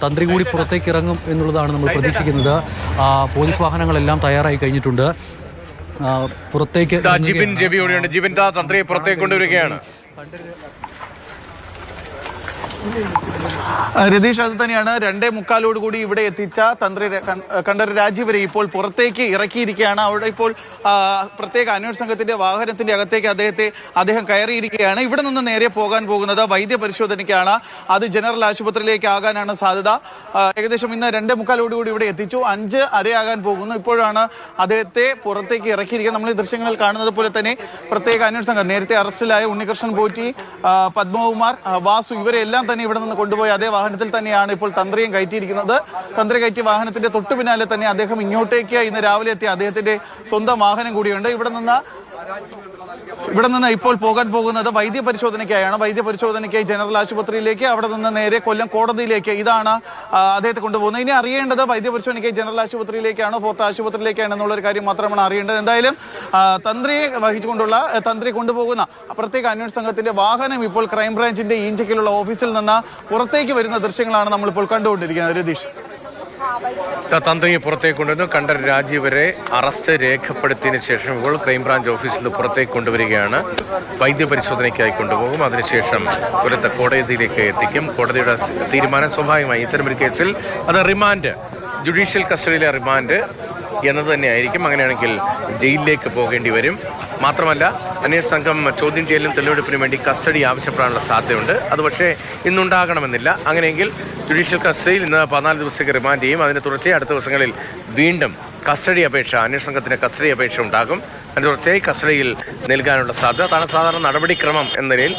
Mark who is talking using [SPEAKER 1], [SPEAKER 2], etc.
[SPEAKER 1] തന്ത്രി കൂടി പുറത്തേക്ക് ഇറങ്ങും എന്നുള്ളതാണ് നമ്മൾ പ്രതീക്ഷിക്കുന്നത്. പോലീസ് വാഹനങ്ങളെല്ലാം തയ്യാറായി കഴിഞ്ഞിട്ടുണ്ട്. പുറത്തേക്ക്
[SPEAKER 2] ജിബിൻ തന്ത്രിയെ പുറത്തേക്ക് കൊണ്ടുവരികയാണ്.
[SPEAKER 3] രതീഷ്, അത് തന്നെയാണ് 2:45 ഇവിടെ എത്തിച്ച തന്ത്രി കണ്ഠരര് രാജീവരെ ഇപ്പോൾ പുറത്തേക്ക് ഇറക്കിയിരിക്കുകയാണ്. അവിടെ ഇപ്പോൾ പ്രത്യേക അന്വേഷണ സംഘത്തിന്റെ വാഹനത്തിന്റെ അകത്തേക്ക് അദ്ദേഹം കയറിയിരിക്കുകയാണ്. ഇവിടെ നിന്ന് നേരെ പോകാൻ പോകുന്നത് വൈദ്യ പരിശോധനയ്ക്കാണ്. അത് ജനറൽ ആശുപത്രിയിലേക്ക് ആകാനാണ് സാധ്യത. ഏകദേശം ഇന്ന് 2:45 ഇവിടെ എത്തിച്ചു. 5:30 ആകാൻ പോകുന്നു. ഇപ്പോഴാണ് അദ്ദേഹത്തെ പുറത്തേക്ക് ഇറക്കിയിരിക്കുന്നത്. നമ്മൾ ഈ ദൃശ്യങ്ങളിൽ കാണുന്നത് പോലെ തന്നെ പ്രത്യേക അന്വേഷണ സംഘം നേരത്തെ അറസ്റ്റിലായ ഉണ്ണികൃഷ്ണൻ പോറ്റി, പത്മകുമാർ, വാസു ഇവരെല്ലാം തന്നെ ഇവിടെ നിന്ന് കൊണ്ടുപോയി അതേ വാഹനത്തിൽ തന്നെയാണ് ഇപ്പോൾ തന്ത്രിയും കയറ്റിയിരിക്കുന്നത്. തന്ത്രി കയറ്റിയ വാഹനത്തിന്റെ തൊട്ടു പിന്നാലെ തന്നെ അദ്ദേഹം ഇങ്ങോട്ടേക്ക് ഇന്ന് രാവിലെ എത്തിയ അദ്ദേഹത്തിന്റെ സ്വന്തം വാഹനം കൂടിയുണ്ട്. ഇവിടെ നിന്ന് ഇപ്പോൾ പോകാൻ പോകുന്നത് വൈദ്യ പരിശോധനയ്ക്കായാണ്. വൈദ്യ പരിശോധനയ്ക്കായി ജനറൽ ആശുപത്രിയിലേക്ക്, അവിടെ നിന്ന് നേരെ കൊല്ലം കോടതിയിലേക്ക്. ഇതാണ് അദ്ദേഹത്തെ കൊണ്ടുപോകുന്നത്. ഇനി അറിയേണ്ടത് വൈദ്യ പരിശോധനയ്ക്കായി ജനറൽ ആശുപത്രിയിലേക്കാണോ ഫോർട്ട് ആശുപത്രിയിലേക്കാണോ എന്നുള്ളൊരു കാര്യം മാത്രമാണ് അറിയേണ്ടത്. എന്തായാലും തന്ത്രി കൊണ്ടുപോകുന്ന പ്രത്യേക അന്വേഷണ സംഘത്തിന്റെ വാഹനം ഇപ്പോൾ ക്രൈംബ്രാഞ്ചിന്റെ ഈഞ്ചയ്ക്കലുള്ള ഓഫീസിൽ നിന്ന് പുറത്തേക്ക് വരുന്ന ദൃശ്യങ്ങളാണ് നമ്മളിപ്പോൾ കണ്ടുകൊണ്ടിരിക്കുന്നത്. രതീഷ്,
[SPEAKER 2] തന്ത്രിയെ പുറത്തേക്ക് കൊണ്ടുവന്നു. കണ്ഠരര് രാജീവരെ അറസ്റ്റ് രേഖപ്പെടുത്തിയതിനു ശേഷം ഇപ്പോൾ ക്രൈംബ്രാഞ്ച് ഓഫീസിൽ പുറത്തേക്ക് കൊണ്ടുവരികയാണ്. വൈദ്യപരിശോധനയ്ക്കായി കൊണ്ടുപോകും. അതിനുശേഷം കൊല്ലത്തെ കോടതിയിലേക്ക് എത്തിക്കും. കോടതിയുടെ തീരുമാനം സ്വാഭാവികമായി ഇത്തരമൊരു കേസിൽ അത് റിമാൻഡ്, ജുഡീഷ്യൽ കസ്റ്റഡിയിലെ റിമാൻഡ് എന്നത് തന്നെയായിരിക്കും. അങ്ങനെയാണെങ്കിൽ ജയിലിലേക്ക് പോകേണ്ടി വരും. മാത്രമല്ല, അന്വേഷണ സംഘം ചോദ്യം ചെയ്യലും തെളിവെടുപ്പിനും വേണ്ടി കസ്റ്റഡി ആവശ്യപ്പെടാനുള്ള സാധ്യതയുണ്ട്. അത് പക്ഷേ ഇന്നുണ്ടാകണമെന്നില്ല. അങ്ങനെയെങ്കിൽ ജുഡീഷ്യൽ കസ്റ്റഡിയിൽ ഇന്ന് 14 ദിവസത്തേക്ക് റിമാൻഡ് ചെയ്യും. അതിന് തുടർച്ചയായി അടുത്ത ദിവസങ്ങളിൽ വീണ്ടും കസ്റ്റഡി അപേക്ഷ, അന്വേഷണ സംഘത്തിന് കസ്റ്റഡി അപേക്ഷ ഉണ്ടാകും. അതിന് തുടർച്ചയായി കസ്റ്റഡിയിൽ നൽകാനുള്ള സാധ്യത. അതാണ് സാധാരണ നടപടിക്രമം എന്ന നിലയിൽ